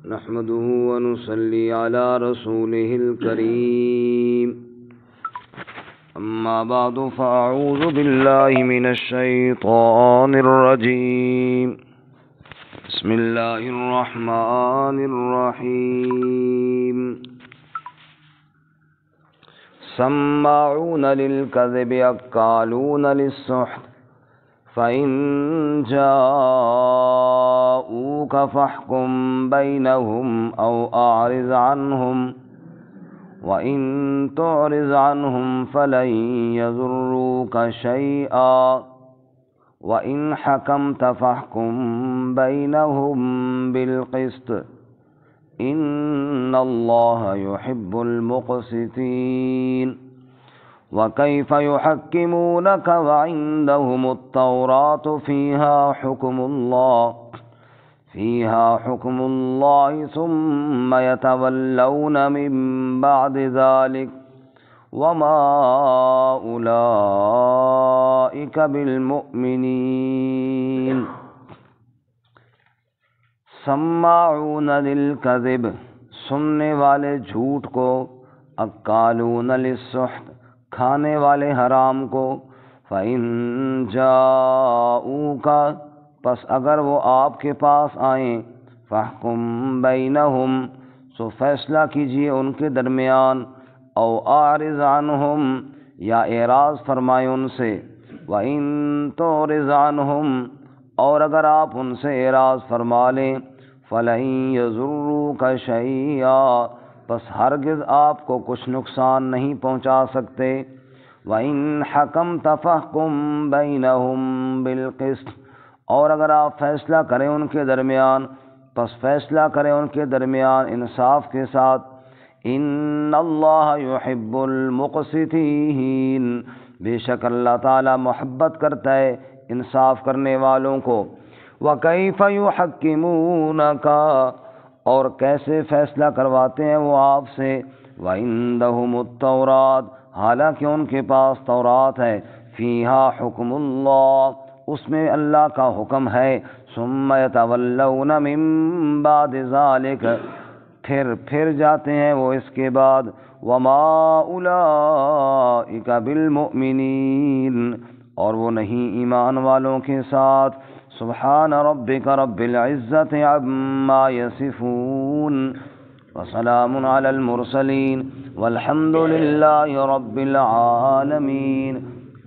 نحمده ونصلي على رسوله الكريم أما بعد فأعوذ بالله من الشيطان الرجيم بسم الله الرحمن الرحيم سماعون للكذب أكالون للسحت فإن جاءوك فاحكم بينهم أو أعرض عنهم وإن تعرض عنهم فلن يضروك شيئا وإن حكمت فاحكم بينهم بالقسط إن الله يحب المقسطين وكيف يحكمونك وعندهم التوراة فيها حكم الله ثم يتولون من بعد ذلك وما أولئك بالمؤمنين سماعون للکذب سننے والے جھوٹ کو، اکالون للسحت کھانے والے حرام کو، فَإِن جَاءُوكَ پس اگر وہ آپ کے پاس آئیں، فَاحْكُم بَيْنَهُمْ سو فیصلہ کیجئے ان کے درمیان، او اعرض عنہم یا اعراض فرمائے ان سے، وَإِن تُعْرِضْ عَنْهُمْ اور اگر آپ ان سے اعراض فرما لیں، فَلَن يَضُرُّوكَ شَيْئًا بس ہرگز آپ کو کچھ نقصان نہیں پہنچا سکتے، وَإِن حَكَمْتَ فَاحْكُم بَيْنَهُم بِالْقِسْطِ اور اگر آپ فیصلہ کریں ان کے درمیان پس فیصلہ کریں ان کے درمیان انصاف کے ساتھ، ان اللہ یحب المقسطین بے شک اللہ تعالی محبت کرتا ہے انصاف کرنے والوں کو، وَكَيْفَ يُحَكِّمُونَكَ اور کیسے فیصلہ کرواتے ہیں وہ آپ سے، وَعِندَهُمُ التَّوْرَاةُ حالانکہ ان کے پاس تورات ہے، فیہا حکم اللہ اس میں اللہ کا حکم ہے، ثم یتولون من بعد ذلک پھر جاتے ہیں وہ اس کے بعد، وما اولئک بالمؤمنین اور وہ نہیں ایمان والوں کے ساتھ، سبحان ربک رب العزت عما یصفون وسلام علی المرسلین والحمد للہ رب العالمین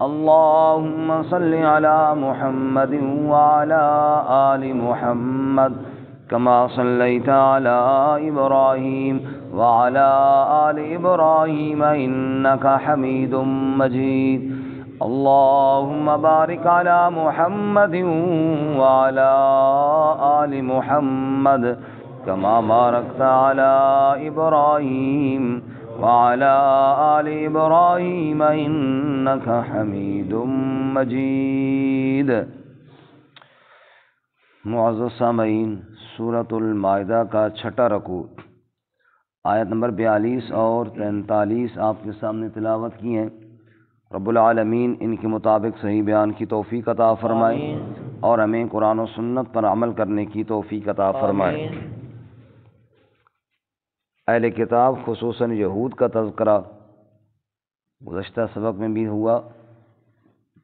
اللہم صل علی محمد وعلی آل محمد کما صلیت علی ابراہیم وعلی آل ابراہیم انک حمید مجید اللہم بارک علی محمد وعلی آل محمد کما بارکت علی ابراہیم وعلی آل ابراہیم انک حمید مجید۔ معزز سامعین، سورۃ المائدہ کا چھٹا رکوع آیت نمبر 42 اور 43 آپ کے سامنے تلاوت کی ہیں۔ رب العالمین ان کے مطابق صحیح بیان کی توفیق عطا فرمائے اور ہمیں قرآن و سنت پر عمل کرنے کی توفیق عطا فرمائے۔ اہل کتاب خصوصاً یہود کا تذکرہ گزشتہ سبق میں بھی ہوا،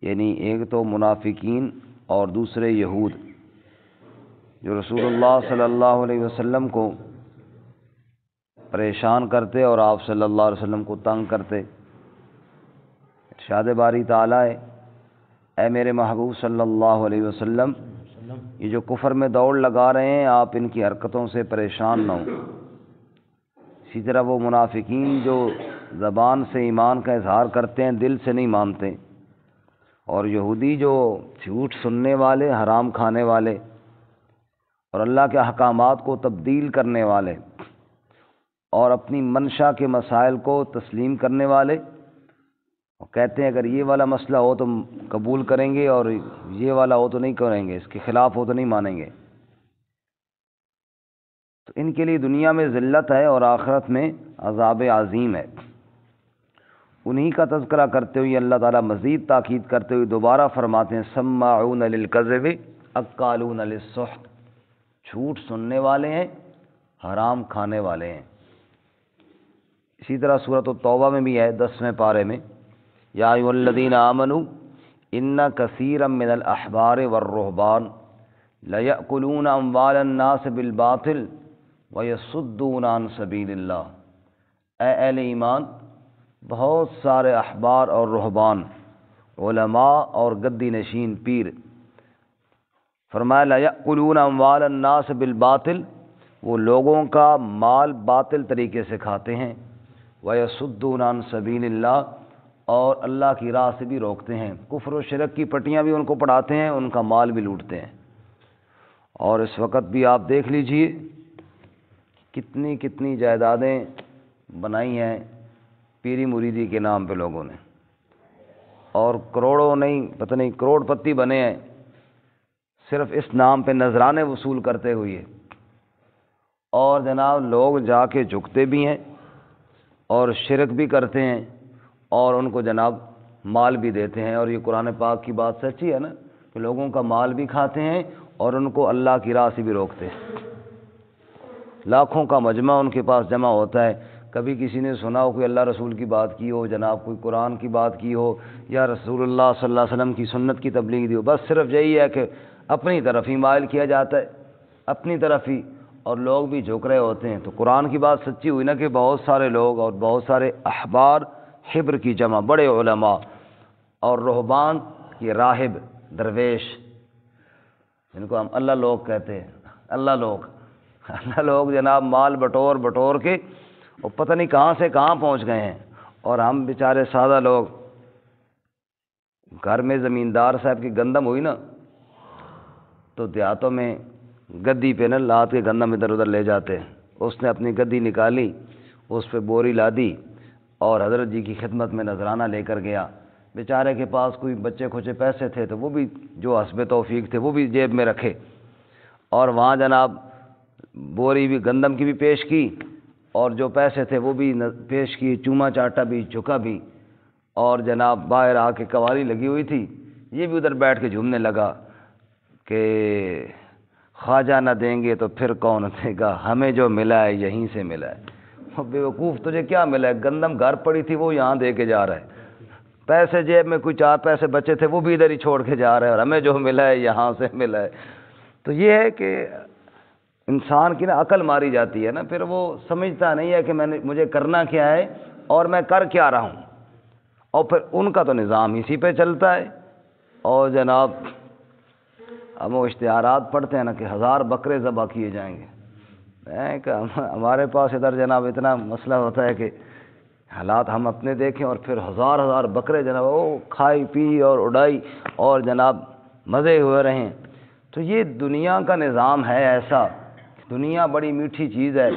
یعنی ایک تو منافقین اور دوسرے یہود جو رسول اللہ صلی اللہ علیہ وسلم کو پریشان کرتے اور آپ صلی اللہ علیہ وسلم کو تنگ کرتے۔ ارشاد باری تعالیٰ ہے، اے میرے محبوب صلی اللہ علیہ وسلم یہ جو کفر میں دوڑ لگا رہے ہیں آپ ان کی حرکتوں سے پریشان نہ ہوں۔ اسی طرح وہ منافقین جو زبان سے ایمان کا اظہار کرتے ہیں دل سے نہیں مانتے، اور یہودی جو جھوٹ سننے والے، حرام کھانے والے اور اللہ کے احکامات کو تبدیل کرنے والے اور اپنی منشا کے مسائل کو تسلیم کرنے والے، وہ کہتے ہیں اگر یہ والا مسئلہ ہو تو قبول کریں گے اور یہ والا ہو تو نہیں کریں گے، اس کے خلاف ہو تو نہیں مانیں گے، تو ان کے لیے دنیا میں ذلت ہے اور آخرت میں عذاب عظیم ہے۔ انہی کا تذکرہ کرتے ہوئے اللہ تعالیٰ مزید تاکید کرتے ہوئے دوبارہ فرماتے ہیں سماعون للکذب اکالون للسحت، جھوٹ سننے والے ہیں حرام کھانے والے ہیں۔ اسی طرح سورۃ التوبہ میں بھی ہے 10ویں پارے میں، یا ایھا الذین آمنوا ان کثیرا من الاحبار والرہبان لیأکلون اموال الناس بالباطل ویصدون عن سبیل اللہ۔ اے اہل ایمان، بہت سارے احبار اور رہبان، علماء اور گدی نشین پیر، فرمایا لیأکلون اموال الناس بالباطل، وہ لوگوں کا مال باطل طریقے سے کھاتے ہیں، ویصدون عن سبیل اللہ، اور اللہ کی راہ سے بھی روکتے ہیں، کفر و شرک کی پٹیاں بھی ان کو پڑھاتے ہیں، ان کا مال بھی لوٹتے ہیں۔ اور اس وقت بھی آپ دیکھ لیجئے کتنی کتنی جائیدادیں بنائی ہیں پیری مریدی کے نام پہ لوگوں نے، اور کروڑوں نہیں پتہ نہیں کروڑ پتی بنے ہیں صرف اس نام پہ نذرانے وصول کرتے ہوئے۔ اور جناب لوگ جا کے جھکتے بھی ہیں اور شرک بھی کرتے ہیں اور ان کو جناب مال بھی دیتے ہیں۔ اور یہ قرآن پاک کی بات سچی ہے نا کہ لوگوں کا مال بھی کھاتے ہیں اور ان کو اللہ کی راہ سے بھی روکتے ہیں۔ لاکھوں کا مجمع ان کے پاس جمع ہوتا ہے، کبھی کسی نے سنا ہو کوئی اللہ رسول کی بات کی ہو، جناب کوئی قرآن کی بات کی ہو یا رسول اللہ صلی اللہ علیہ وسلم کی سنت کی تبلیغ دی ہو، بس صرف یہی ہے کہ اپنی طرف ہی مائل کیا جاتا ہے، اپنی طرف ہی، اور لوگ بھی جھک رہے ہوتے ہیں۔ تو قرآن کی بات سچی ہوئی نا کہ بہت سارے لوگ اور بہت سارے احبار، حبر کی جمع بڑے علماء، اور رہبان یہ راہب درویش جن کو ہم اللہ لوگ کہتے ہیں، اللہ لوگ جناب مال بٹور بٹور کے اور پتہ نہیں کہاں سے کہاں پہنچ گئے ہیں، اور ہم بیچارے سادہ لوگ گھر میں زمیندار صاحب کی گندم ہوئی نا تو دیہاتوں میں گدی پہ نہ لاد کے گندم ادھر ادھر لے جاتے، اس نے اپنی گدی نکالی، اس پہ بوری لادی اور حضرت جی کی خدمت میں نذرانہ لے کر گیا۔ بیچارے کے پاس کوئی بچے کھچے پیسے تھے تو وہ بھی جو حسب توفیق تھے وہ بھی جیب میں رکھے، اور وہاں جناب بوری بھی گندم کی بھی پیش کی اور جو پیسے تھے وہ بھی پیش کی، چوما چاٹا بھی، جھکا بھی، اور جناب باہر آ کے قواری لگی ہوئی تھی، یہ بھی ادھر بیٹھ کے جھومنے لگا کہ خواجہ نہ دیں گے تو پھر کون دے گا، ہمیں جو ملا ہے یہیں سے ملا ہے۔ بے وقوف تجھے کیا ملا ہے، گندم گھر پڑی تھی وہ یہاں دے کے جا رہا ہے، پیسے جیب میں کوئی 4 پیسے بچے تھے وہ بھی ادھر ہی چھوڑ کے جا رہے ہیں، اور ہمیں جو ملا ہے یہاں سے ملا ہے۔ تو یہ ہے کہ انسان کی نا عقل ماری جاتی ہے نا، پھر وہ سمجھتا نہیں ہے کہ مجھے کرنا کیا ہے اور میں کر کیا رہا ہوں، اور پھر ان کا تو نظام اسی پہ چلتا ہے۔ اور جناب ہم وہ اشتہارات پڑھتے ہیں نا کہ 1000 بکرے ذبح کیے جائیں گے، کہ ہمارے پاس ادھر جناب اتنا مسئلہ ہوتا ہے کہ حالات ہم اپنے دیکھیں اور پھر 1000 بکرے جناب وہ کھائی پی اور اڑائی اور جناب مزے ہوئے رہیں۔ تو یہ دنیا کا نظام ہے ایسا، دنیا بڑی میٹھی چیز ہے،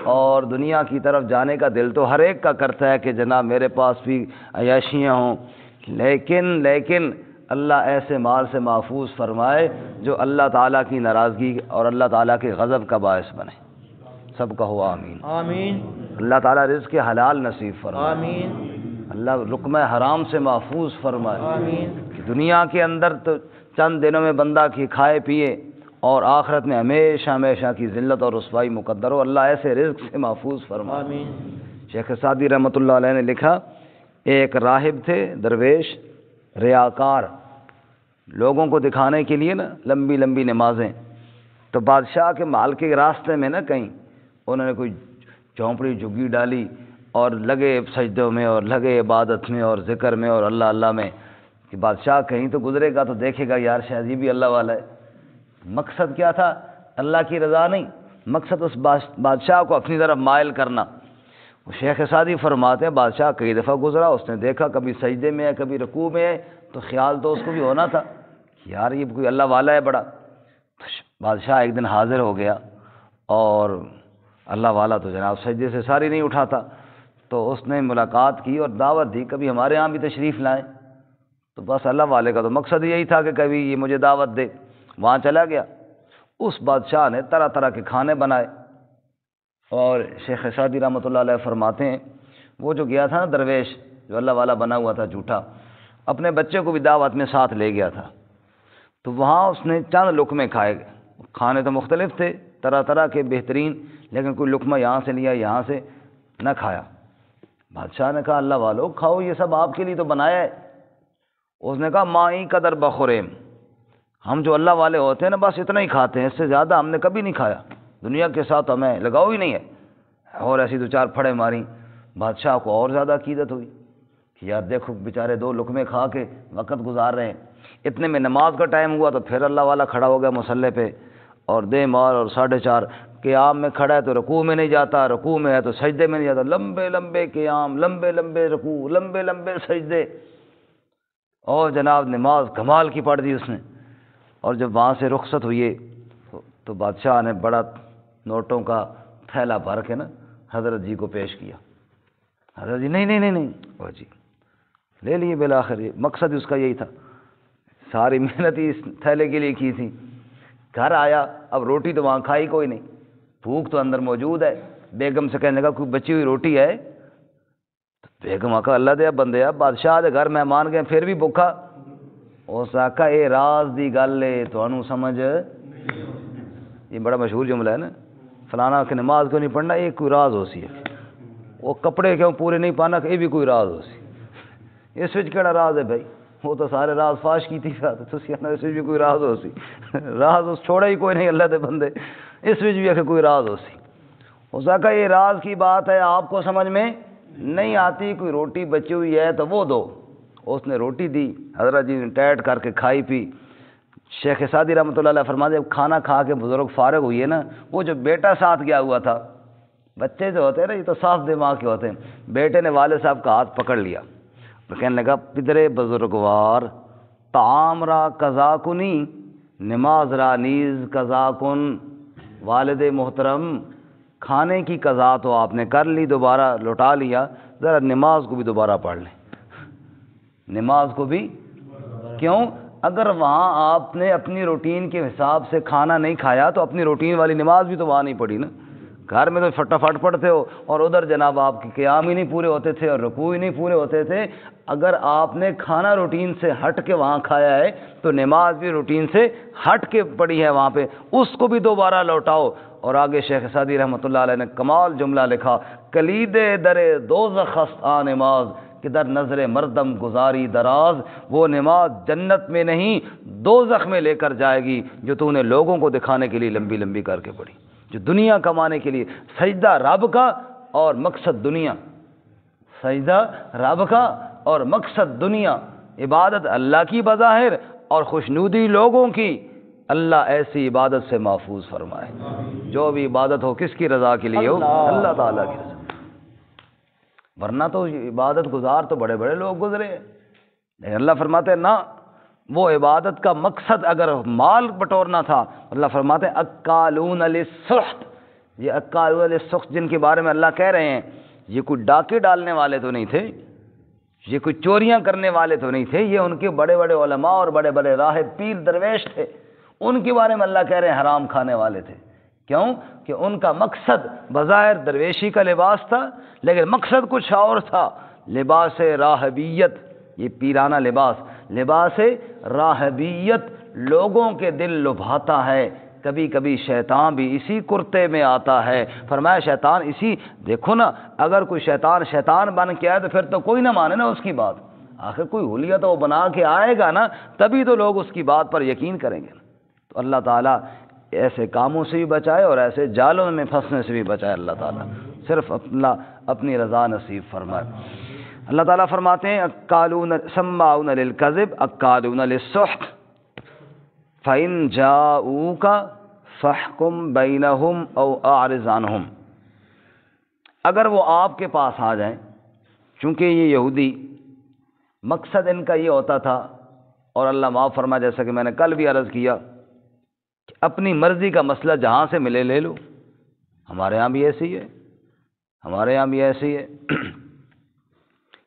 اور دنیا کی طرف جانے کا دل تو ہر ایک کا کرتا ہے کہ جناب میرے پاس بھی عیاشیاں ہوں، لیکن اللہ ایسے مال سے محفوظ فرمائے جو اللہ تعالیٰ کی ناراضگی اور اللہ تعالیٰ کے غضب کا باعث بنے۔ سب کا ہوا آمین آمین اللہ تعالیٰ رزق حلال نصیب فرمائے، آمین اللہ لقمہ حرام سے محفوظ فرمائے، آمین کہ دنیا کے اندر تو چند دنوں میں بندہ کی کھائے پیے اور آخرت میں ہمیشہ ہمیشہ کی ذلت اور رسوائی مقدر ہو، اللہ ایسے رزق سے محفوظ فرمائے۔ آمین شیخ سعدی رحمۃ اللہ علیہ نے لکھا، ایک راہب تھے درویش ریاکار، لوگوں کو دکھانے کے لیے نا لمبی لمبی نمازیں، تو بادشاہ کے محل کے راستے میں نا کہیں انہوں نے کوئی جھونپڑی جھگی ڈالی اور لگے سجدوں میں اور لگے عبادت میں اور ذکر میں اور اللہ اللہ میں، کہ بادشاہ کہیں تو گزرے گا تو دیکھے گا یار شاید یہ بھی اللہ والا ہے۔ مقصد کیا تھا؟ اللہ کی رضا نہیں، مقصد اس بادشاہ کو اپنی طرف مائل کرنا۔ وہ شیخ سعدی فرماتے ہیں بادشاہ کئی دفعہ گزرا، اس نے دیکھا کبھی سجدے میں ہے کبھی رکوع میں ہے، تو خیال تو اس کو بھی ہونا تھا کہ یار یہ کوئی اللہ والا ہے بڑا۔ بادشاہ ایک دن حاضر ہو گیا، اور اللہ والا تو جناب سجدے سے ساری نہیں اٹھاتا، تو اس نے ملاقات کی اور دعوت دی کبھی ہمارے ہاں بھی تشریف لائیں۔ تو بس اللہ والے کا تو مقصد یہی تھا کہ کبھی یہ مجھے دعوت دے، وہاں چلا گیا۔ اس بادشاہ نے طرح طرح کے کھانے بنائے، اور شیخ سعدی رحمۃ اللہ علیہ فرماتے ہیں وہ جو گیا تھا نا درویش جو اللہ والا بنا ہوا تھا جھوٹا، اپنے بچے کو بھی دعوت میں ساتھ لے گیا تھا، تو وہاں اس نے چند لقمے کھائے، کھانے تو مختلف تھے، طرح طرح کے بہترین، لیکن کوئی لقمہ یہاں سے لیا یہاں سے نہ کھایا۔ بادشاہ نے کہا اللہ والو کھاؤ، یہ سب آپ کے لیے تو بنایا ہے۔ اس نے کہا مائی قدر بخوریم، ہم جو اللہ والے ہوتے ہیں نا بس اتنا ہی کھاتے ہیں، اس سے زیادہ ہم نے کبھی نہیں کھایا، دنیا کے ساتھ ہمیں لگاؤ ہی نہیں ہے۔ اور ایسی دو چار پھڑے ماری، بادشاہ کو اور زیادہ عقیدت ہوئی کہ یار دیکھو بیچارے 2 لقمے کھا کے وقت گزار رہے ہیں۔ اتنے میں نماز کا ٹائم ہوا تو پھر اللہ والا کھڑا ہو گیا مصلی پہ، اور دے مار اور 4:30 قیام میں کھڑا ہے تو رکوع میں نہیں جاتا، رکوع میں ہے تو سجدے میں نہیں جاتا، لمبے لمبے قیام، لمبے لمبے رکوع، لمبے لمبے سجدے، اور جناب نماز کمال کی پڑھ دی اس نے۔ اور جب وہاں سے رخصت ہوئی تو بادشاہ نے بڑا نوٹوں کا تھیلا بھر کے نا حضرت جی کو پیش کیا۔ حضرت جی نہیں وہ جی لے لیے، بالآخر یہ مقصد اس کا یہی تھا، ساری محنت ہی اس تھیلے کے لیے کی تھی۔ گھر آیا، اب روٹی تو وہاں کھائی کوئی نہیں، بھوک تو اندر موجود ہے۔ بیگم سے کہنے لگا کوئی بچی ہوئی روٹی ہے؟ تو بیگم آقا اللہ دیا بندیا، بادشاہ دے گھر مہمان گئے پھر بھی بھوکا۔ اس آقا اے راز دی گل ہے تانوں سمجھ، یہ بڑا مشہور جملہ ہے نا، فلانا کہ نماز کیوں نہیں پڑھنا، یہ کوئی راز ہو سی ہے، وہ کپڑے کیوں پورے نہیں پانا، یہ بھی کوئی راز ہو سی، اس وچ کیڑا راز ہے بھائی، وہ تو سارے راز فاش کی تھی، تسی اس وچ بھی کوئی راز ہو سی، راز اس چھوڑا ہی کوئی نہیں اللہ دے بندے، اس وچ بھی کوئی راز ہو سی۔ اس نے کہا یہ راز کی بات ہے آپ کو سمجھ میں نہیں آتی، کوئی روٹی بچی ہوئی ہے تو وہ دو۔ اس نے روٹی دی، حضرت جی نے ٹیٹ کر کے کھائی پی۔ شیخ سعدی رحمۃ اللہ علیہ فرماتے ہیں جب کھانا کھا کے بزرگ فارغ ہوئی ہے نا، وہ جو بیٹا ساتھ گیا ہوا تھا، بچے جو ہوتے ہیں نا یہ تو صاف دماغ کے ہوتے ہیں، بیٹے نے والد صاحب کا ہاتھ پکڑ لیا اور کہنے لگا پدرے بزرگوار طعام را قضا کنی نماز را نیز قضا کن۔ والد محترم کھانے کی قضا تو آپ نے کر لی، دوبارہ لوٹا لیا، ذرا نماز کو بھی دوبارہ پڑھ لیں، نماز کو بھی۔ کیوں؟ اگر وہاں آپ نے اپنی روٹین کے حساب سے کھانا نہیں کھایا تو اپنی روٹین والی نماز بھی تو وہاں نہیں پڑھی نا، گھر میں تو فٹافٹ پڑھتے ہو، اور ادھر جناب آپ کے قیام ہی نہیں پورے ہوتے تھے اور رکوع ہی نہیں پورے ہوتے تھے۔ اگر آپ نے کھانا روٹین سے ہٹ کے وہاں کھایا ہے تو نماز بھی روٹین سے ہٹ کے پڑھی ہے وہاں پہ، اس کو بھی دوبارہ لوٹاؤ۔ اور آگے شیخ سعدی رحمۃ اللہ علیہ نے کمال جملہ لکھا، کلید در دوزخ است آ نماز کہ در نظر مردم گزاری دراز، وہ نماز جنت میں نہیں دوزخ میں لے کر جائے گی جو تو نے لوگوں کو دکھانے کے لیے لمبی لمبی کر کے پڑھی، جو دنیا کمانے کے لیے، سجدہ رب کا اور مقصد دنیا، سجدہ رب کا اور مقصد دنیا، عبادت اللہ کی بظاہر اور خوشنودی لوگوں کی، اللہ ایسی عبادت سے محفوظ فرمائے۔ جو بھی عبادت ہو کس کی رضا کے لیے ہو، اللہ تعالیٰ کی رضا، ورنہ تو عبادت گزار تو بڑے بڑے لوگ گزرے ہیں، لیکن اللہ فرماتے ہیں نہ، وہ عبادت کا مقصد اگر مال بٹورنا تھا، اللہ فرماتے ہیں اکالون للسحت، یہ اکالون للسحت جن کے بارے میں اللہ کہہ رہے ہیں یہ کوئی ڈاکے ڈالنے والے تو نہیں تھے، یہ کوئی چوریاں کرنے والے تو نہیں تھے، یہ ان کے بڑے بڑے علماء اور بڑے بڑے راہب پیر درویش تھے، ان کے بارے میں اللہ کہہ رہے ہیں حرام کھانے والے تھے۔ کیوں؟ کہ ان کا مقصد بظاہر درویشی کا لباس تھا لیکن مقصد کچھ اور تھا، لباس راہبیت، یہ پیرانہ لباس، لباس راہبیت لوگوں کے دل لبھاتا ہے۔ کبھی کبھی شیطان بھی اسی کرتے میں آتا ہے، فرمایا شیطان اسی، دیکھو نا اگر کوئی شیطان بن کے آئے تو پھر تو کوئی نہ مانے نا اس کی بات، آخر کوئی حلیہ تو وہ بنا کے آئے گا نا، تبھی تو لوگ اس کی بات پر یقین کریں گے۔ تو اللہ تعالیٰ ایسے کاموں سے بھی بچائے اور ایسے جالوں میں پھنسنے سے بھی بچائے، اللہ تعالیٰ صرف اپنی رضا نصیب فرمائے۔ اللہ تعالیٰ فرماتے ہیں اکالون سماعون للکذب اکالون للسحت فَإِن جَاءُوكَ فَاحْكُم بَيْنَهُمْ أَوْ أَعْرِضْ عَنْهُمْ، اگر وہ آپ کے پاس آ جائیں، چونکہ یہ یہودی مقصد ان کا یہ ہوتا تھا، اور اللہ معاف فرما جیسا کہ میں نے کل بھی عرض کیا کہ اپنی مرضی کا مسئلہ جہاں سے ملے لے لو، ہمارے ہاں بھی ایسی ہے، ہمارے یہاں بھی ایسی ہے۔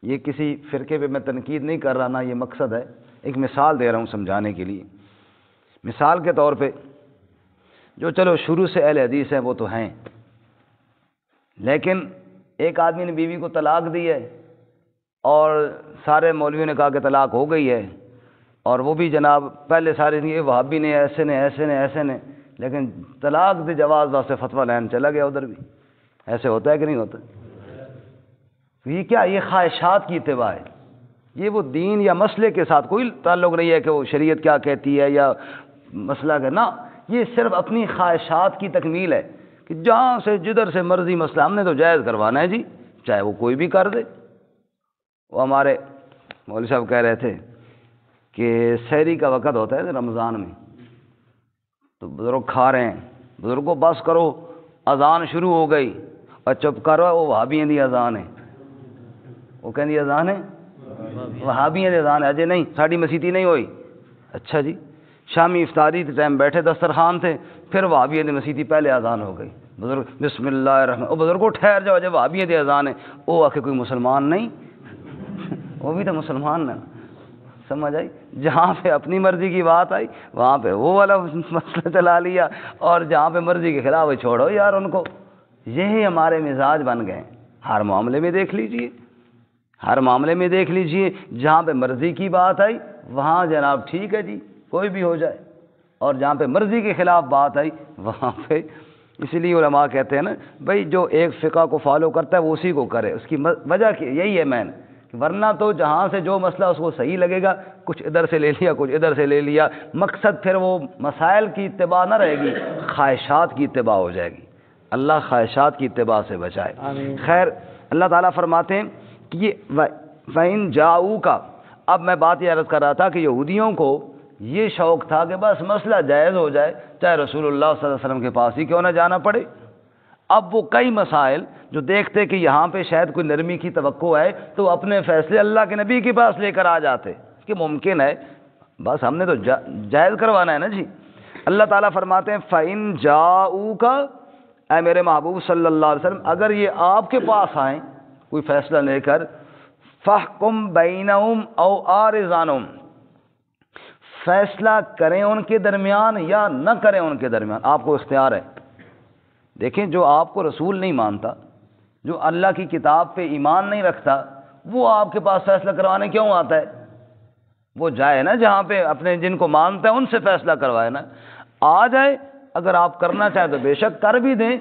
یہ کسی فرقے پہ میں تنقید نہیں کر رہا، نہ یہ مقصد ہے، ایک مثال دے رہا ہوں سمجھانے کے لیے۔ مثال کے طور پہ جو چلو شروع سے اہل حدیث ہیں وہ تو ہیں، لیکن ایک آدمی نے بیوی کو طلاق دی ہے اور سارے مولویوں نے کہا کہ طلاق ہو گئی ہے، اور وہ بھی جناب پہلے سارے یہ وہابی نے ایسے نے لیکن طلاق دے جواز واسطے فتویٰ لین چلا گیا ادھر بھی. ایسے ہوتا ہے کہ نہیں ہوتا؟ یہ کیا، یہ خواہشات کی اتباع ہے. یہ وہ دین یا مسئلے کے ساتھ کوئی تعلق نہیں ہے کہ وہ شریعت کیا کہتی ہے یا مسئلہ کا، نہ، یہ صرف اپنی خواہشات کی تکمیل ہے کہ جہاں سے جدھر سے مرضی مسئلہ ہم نے تو جائز کروانا ہے جی، چاہے وہ کوئی بھی کر دے. وہ ہمارے مولوی صاحب کہہ رہے تھے کہ سحری کا وقت ہوتا ہے رمضان میں، تو بزرگ کھا رہے ہیں، بزرگ کو بس کرو، اذان شروع ہو گئی اور چپ کرو، وہ وہابیاں دی اذان ہے، وہ کہندی اذان ہے وہابیاں دی اذان ہے، اجے نہیں ساڈی مسیتی نہیں ہوئی. اچھا جی، شامی افطاری کے ٹائم بیٹھے دسترخوان تھے، پھر وہابیاں دی مسیتی پہلے اذان ہو گئی. بزرگ بسم اللہ الرحمن، او بزرگ کو ٹھہر جاؤ، جب وہابیاں دی اذان ہے، او آ کے کوئی مسلمان نہیں، وہ بھی تو مسلمان ہے. سمجھ آئی؟ جہاں پہ اپنی مرضی کی بات آئی وہاں پہ وہ والا مسئلہ چلا لیا، اور جہاں پہ مرضی کے خلاف چھوڑو یار ان کو. یہی ہمارے مزاج بن گئے. ہر معاملے میں دیکھ لیجئے، ہر معاملے میں دیکھ لیجئے، جہاں پہ مرضی کی بات آئی وہاں جناب ٹھیک ہے جی کوئی بھی ہو جائے، اور جہاں پہ مرضی کے خلاف بات آئی وہاں پہ. اسی لیے علماء کہتے ہیں نا بھائی جو ایک فقہ کو فالو کرتا ہے وہ اسی کو کرے. اس کی وجہ یہی ہے مین، ورنہ تو جہاں سے جو مسئلہ اس کو صحیح لگے گا کچھ ادھر سے لے لیا کچھ ادھر سے لے لیا، مقصد پھر وہ مسائل کی اتباع نہ رہے گی، خواہشات کی اتباع ہو جائے گی. اللہ خواہشات کی اتباع سے بچائے. خیر، اللہ تعالیٰ فرماتے ہیں کہ یہ فَإِن جَاءُوكَ، اب میں بات یہ عرض کر رہا تھا کہ یہودیوں کو یہ شوق تھا کہ بس مسئلہ جائز ہو جائے چاہے رسول اللہ صلی اللہ علیہ وسلم کے پاس ہی کیوں نہ جانا پڑے. اب وہ کئی مسائل جو دیکھتے کہ یہاں پہ شاید کوئی نرمی کی توقع ہے تو وہ اپنے فیصلے اللہ کے نبی کے پاس لے کر آ جاتے کہ ممکن ہے، بس ہم نے تو جائز کروانا ہے نا جی. اللہ تعالیٰ فرماتے ہیں فَإِن جَاءُوكَ، اے میرے محبوب صلی اللہ علیہ وسلم اگر یہ آپ کے پاس آئیں کوئی فیصلہ لے کر، فَاحْكُم بَيْنَهُمْ أَوْ أَعْرِضْ عَنْهُمْ، فیصلہ کریں ان کے درمیان یا نہ کریں ان کے درمیان، آپ کو اختیار ہے. دیکھیں جو آپ کو رسول نہیں مانتا، جو اللہ کی کتاب پہ ایمان نہیں رکھتا، وہ آپ کے پاس فیصلہ کروانے کیوں آتا ہے؟ وہ جائے نا جہاں پہ اپنے جن کو مانتا ہے ان سے فیصلہ کروائے نا، آ جائے. اگر آپ کرنا چاہیں تو بے شک کر بھی دیں،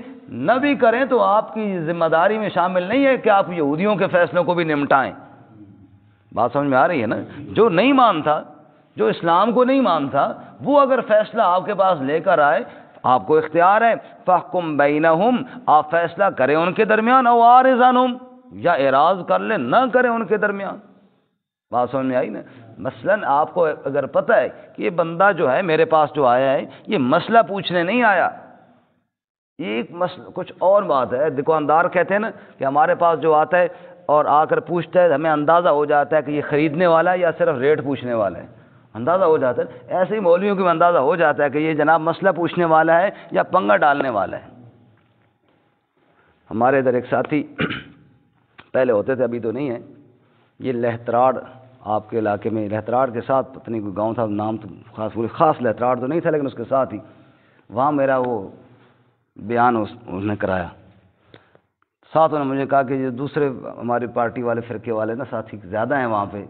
نہ بھی کریں تو آپ کی ذمہ داری میں شامل نہیں ہے کہ آپ یہودیوں کے فیصلوں کو بھی نمٹائیں. بات سمجھ میں آ رہی ہے نا؟ جو نہیں مانتا، جو اسلام کو نہیں مانتا، وہ اگر فیصلہ آپ کے پاس لے کر آئے آپ کو اختیار ہے. فَاحْكُم بَيْنَهُمْ، آپ فیصلہ کریں ان کے درمیان، او اعرض عنہم، یا اعراض کر لیں، نہ کریں ان کے درمیان. بات سمجھ میں آئی نا؟ مثلاً آپ کو اگر پتہ ہے کہ یہ بندہ جو ہے میرے پاس جو آیا ہے یہ مسئلہ پوچھنے نہیں آیا، یہ ایک مسئلہ کچھ اور بات ہے. دکاندار کہتے ہیں نا کہ ہمارے پاس جو آتا ہے اور آ کر پوچھتا ہے ہمیں اندازہ ہو جاتا ہے کہ یہ خریدنے والا ہے یا صرف ریٹ پوچھنے والا ہے، اندازہ ہو جاتا ہے. ایسے ہی مولویوں کو بھی اندازہ ہو جاتا ہے کہ یہ جناب مسئلہ پوچھنے والا ہے یا پنگا ڈالنے والا ہے. ہمارے ادھر ایک ساتھی پہلے ہوتے تھے، ابھی تو نہیں ہے، یہ لہتراڑ آپ کے علاقے میں، لہتراڑ کے ساتھ پتہ نہیں کوئی گاؤں تھا، نام تو خاص لہتراڑ تو نہیں تھا لیکن اس کے ساتھ ہی وہاں میرا وہ بیان اس نے کرایا. ساتھ انہوں نے مجھے کہا کہ یہ دوسرے ہماری پارٹی والے فرقے والے نا ساتھی زیادہ ہیں وہاں پہ،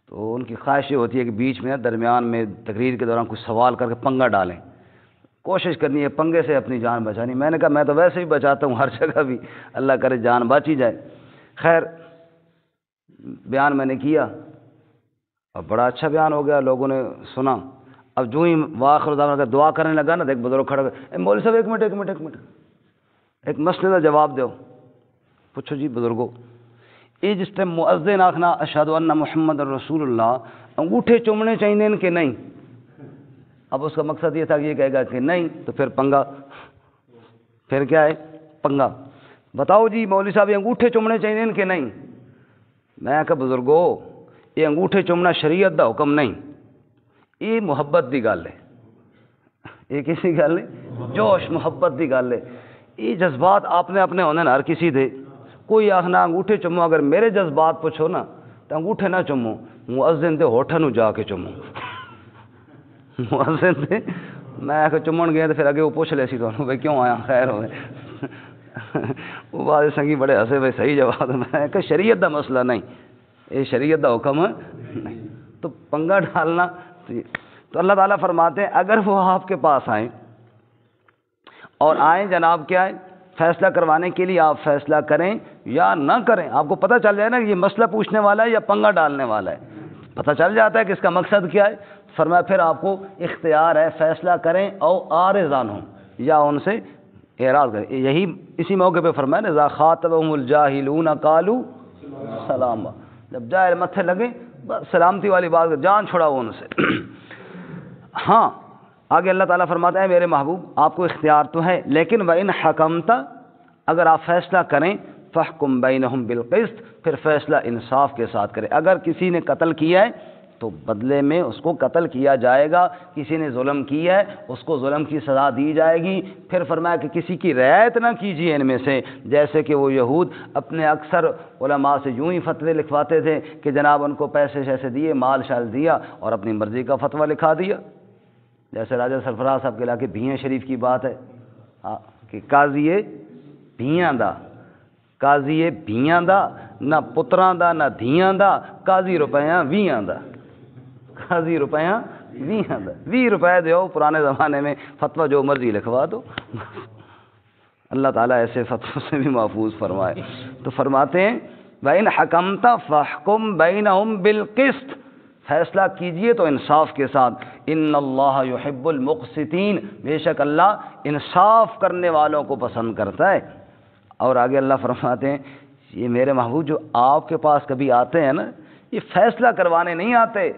تو ان کی خواہش یہ ہوتی ہے کہ بیچ میں درمیان میں تقریر کے دوران کچھ سوال کر کے پنگا ڈالیں، کوشش کرنی ہے پنگے سے اپنی جان بچانی. میں نے کہا میں تو ویسے ہی بچاتا ہوں ہر جگہ بھی، اللہ کرے جان بچ ہی جائے. خیر بیان میں نے کیا اور بڑا اچھا بیان ہو گیا، لوگوں نے سنا. اب جو ہی واخر دعوانا دعا کرنے لگا نا تو ایک بزرگ کھڑا گیا، مولوی صاحب ایک منٹ ایک مسئلے کا جواب دو. پوچھو جی بزرگو، یہ جس ٹائم مؤذن آخنا اشہد ان محمد رسول اللہ، انگوٹھے چومنے چاہیے ان کے نہیں؟ اب اس کا مقصد یہ تھا کہ یہ کہے گا کہ نہیں تو پھر پنگا، پھر کیا ہے پنگا. بتاؤ جی مولوی صاحب یہ انگوٹھے چومنے چاہیے ان کے نہیں؟ میں کہا بزرگو یہ انگوٹھے چومنا شریعت دا حکم نہیں، یہ محبت دی گل ہے. یہ کسی گل ہے؟ جوش محبت دی گل ہے. یہ جذبات آپ نے اپنے ہونے ہر کسی دے. کوئی آخنا انگوٹھے چومو، اگر میرے جذبات پوچھو نا تو انگوٹھے نہ چومو، مؤذن دے ہوٹھاں نو جا کے چومو. مؤذن دے میں کہ چومن گیا تو پھر اگے وہ پوچھ لے سی تو بھائی کیوں آیا خیر ہوئے. وہ بعد سنگی بڑے ہنسے بھائی صحیح جواب. میں کہ شریعت دا مسئلہ نہیں، یہ شریعت دا حکم نہیں، تو پنگا ڈالنا. تو اللہ تعالیٰ فرماتے ہیں اگر وہ آپ کے پاس آئیں اور آئیں جناب کیا ہے فیصلہ کروانے کے لیے، آپ فیصلہ کریں یا نہ کریں، آپ کو پتہ چل جائے نا کہ یہ مسئلہ پوچھنے والا ہے یا پنگا ڈالنے والا ہے، پتہ چل جاتا ہے کہ اس کا مقصد کیا ہے۔ فرمایا پھر آپ کو اختیار ہے فیصلہ کریں او اعرض عنہم، یا ان سے اعراض کریں۔ یہی اسی موقع پہ فرمایا نا اذا خاطبهم الجاہلون قالوا سلاما، جب جاہل متھے لگے بس سلامتی والی بات کر، جان چھڑاؤ ان سے۔ ہاں آگے اللہ تعالیٰ فرماتا ہے میرے محبوب آپ کو اختیار تو ہے، لیکن وَإِنْ حَكَمْتَ، اگر آپ فیصلہ کریں، فَحْكُمْ بَيْنَهُمْ بِالْقِسْطِ، پھر فیصلہ انصاف کے ساتھ کریں۔ اگر کسی نے قتل کیا ہے تو بدلے میں اس کو قتل کیا جائے گا، کسی نے ظلم کیا ہے اس کو ظلم کی سزا دی جائے گی۔ پھر فرمایا کہ کسی کی رعایت نہ کیجیے ان میں سے، جیسے کہ وہ یہود اپنے اکثر علماء سے یوں ہی فتوے لکھواتے تھے کہ جناب ان کو پیسے شیسے دیے، مال شال دیا اور اپنی مرضی کا فتویٰ لکھا دیا۔ جیسے راجہ سرفراز صاحب کے علاقے بھیاں شریف کی بات ہے کہ قاضی بھیاں دا، قاضی بھیاں دا، نہ پتراں دا نہ دھیاں دا، قاضی روپیاں ویاں دا، قاضی روپیاں ویاں دا، 20 روپے دو، پرانے زمانے میں فتویٰ جو مرضی لکھوا دو۔ اللہ تعالیٰ ایسے فتووں سے بھی محفوظ فرمائے۔ تو فرماتے ہیں وَإِنْ حَكَمْتَ فَاحْكُمْ بَيْنَهُمْ بِالْقِسْطِ، فیصلہ کیجئے تو انصاف کے ساتھ۔ ان اللہ یحب المقسطین، بے شک اللہ انصاف کرنے والوں کو پسند کرتا ہے۔ اور آگے اللہ فرماتے ہیں یہ میرے محبوب جو آپ کے پاس کبھی آتے ہیں نا، یہ فیصلہ کروانے نہیں آتے۔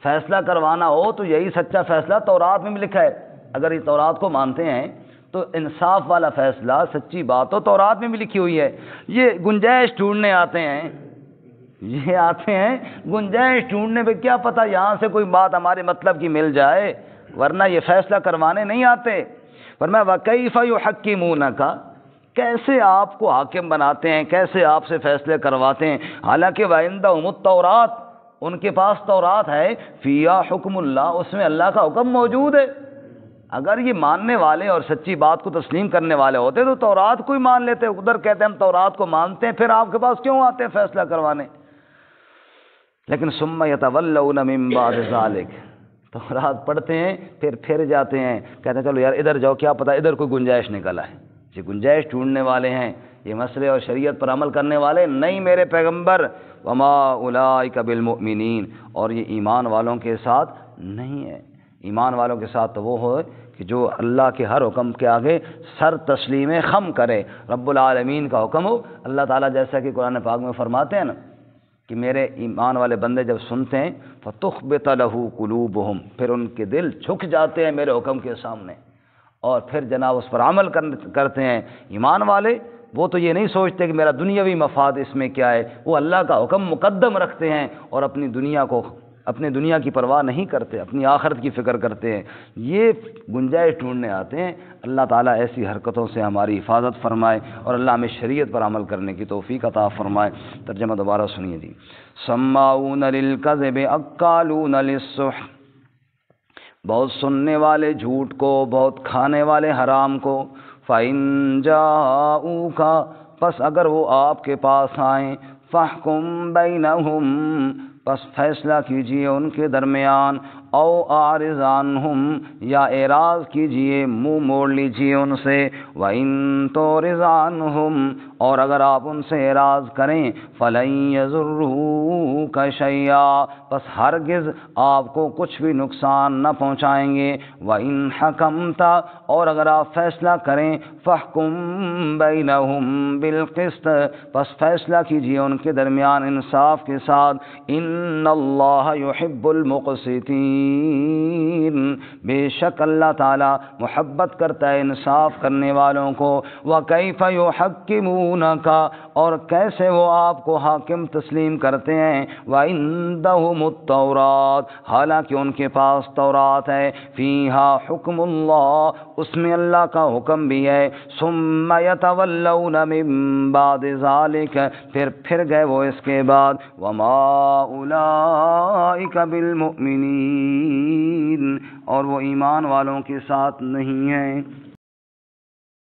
فیصلہ کروانا ہو تو یہی سچا فیصلہ تورات میں بھی لکھا ہے، اگر یہ تورات کو مانتے ہیں تو انصاف والا فیصلہ سچی بات تو تورات میں بھی لکھی ہوئی ہے۔ یہ گنجائش ڈھونڈنے آتے ہیں، یہ آتے ہیں گنجائش ڈھونڈنے پہ، کیا پتہ یہاں سے کوئی بات ہمارے مطلب کی مل جائے، ورنہ یہ فیصلہ کروانے نہیں آتے۔ فرمایا وَكَيْفَ يُحَكِّمُونَكَ، کیسے آپ کو حاکم بناتے ہیں، کیسے آپ سے فیصلے کرواتے ہیں، حالانکہ وَعِندَهُمُ التَّوْرَاۃ، ان کے پاس تورات ہے، فِيهَا حُكْمُ اللَّهِ، اس میں اللہ کا حکم موجود ہے۔ اگر یہ ماننے والے اور سچی بات کو تسلیم کرنے والے ہوتے تو تورات کو ہی مان لیتے، ادھر کہتے ہیں ہم تورات کو مانتے ہیں، پھر آپ کے پاس کیوں آتے ہیں فیصلہ کروانے؟ لیکن ثم یتولون من بعد ذلک، تورات پڑھتے ہیں پھر جاتے ہیں، کہتے ہیں چلو یار ادھر جاؤ، کیا پتہ ادھر کوئی گنجائش نکل آئے۔ یہ گنجائش ڈھونڈنے والے ہیں، یہ مسئلے اور شریعت پر عمل کرنے والے نہیں میرے پیغمبر۔ وما اولئک بالمؤمنین، اور یہ ایمان والوں کے ساتھ نہیں ہے۔ ایمان والوں کے ساتھ تو وہ ہو کہ جو اللہ کے ہر حکم کے آگے سر تسلیم خم کرے، رب العالمین کا حکم ہو۔ اللہ تعالیٰ جیسا کہ قرآن پاک میں فرماتے ہیں نا کہ میرے ایمان والے بندے جب سنتے ہیں فَتُخْبِتَ لَهُ قُلُوبُهُمْ، پھر ان کے دل جھک جاتے ہیں میرے حکم کے سامنے، اور پھر جناب اس پر عمل کرتے ہیں۔ ایمان والے وہ تو یہ نہیں سوچتے کہ میرا دنیاوی مفاد اس میں کیا ہے، وہ اللہ کا حکم مقدم رکھتے ہیں اور اپنی دنیا کی پرواہ نہیں کرتے، اپنی آخرت کی فکر کرتے ہیں۔ یہ گنجائش ڈھونڈنے آتے ہیں۔ اللہ تعالیٰ ایسی حرکتوں سے ہماری حفاظت فرمائے اور اللہ ہمیں شریعت پر عمل کرنے کی توفیق عطا فرمائے۔ ترجمہ دوبارہ سنیے جی۔ سماعون للکذب اکالون للسحت، بہت سننے والے جھوٹ کو، بہت کھانے والے حرام کو۔ فَإِن جَاءُوكَ، پس اگر وہ آپ کے پاس آئیں، فَاحْكُم بَيْنَهُمْ، پس فیصلہ کیجئے ان کے درمیان، او اعرض عنہم، یا اعراض کیجئے، منہ موڑ لیجئے ان سے۔ وَإِن تُعْرِضْ عَنْهُمْ، اور اگر آپ ان سے اعراض کریں، فَلَن يَضُرُّوكَ شَيْئًا، پس ہرگز آپ کو کچھ بھی نقصان نہ پہنچائیں گے۔ وَإِن حَكَمْتَ، اور اگر آپ فیصلہ کریں، فَاحْكُم بَيْنَهُمْ بِالْقِسْطِ، پس فیصلہ کیجئے ان کے درمیان انصاف کے ساتھ۔ ان اللہ یحب المقسطین، بے شک اللہ تعالی محبت کرتا ہے انصاف کرنے والوں کو۔ وَكَيْفَ يُحَكِّمُونَكَ، اور کیسے وہ آپ کو حاکم تسلیم کرتے ہیں۔ وَعِندَهُمُ التَّوْرَاۃ، حالانکہ ان کے پاس تورات ہے۔ فِيهَا حُكْمُ اللَّهِ، اس میں اللہ کا حکم بھی ہے۔ ثُمَّ يَتَوَلَّوْنَ مِن بَعْدِ ذَلِكَ، پھر گئے وہ اس کے بعد۔ وَمَا أُولَئِكَ بِالْمُؤْمِنِينَ، اور وہ ایمان والوں کے ساتھ نہیں ہیں۔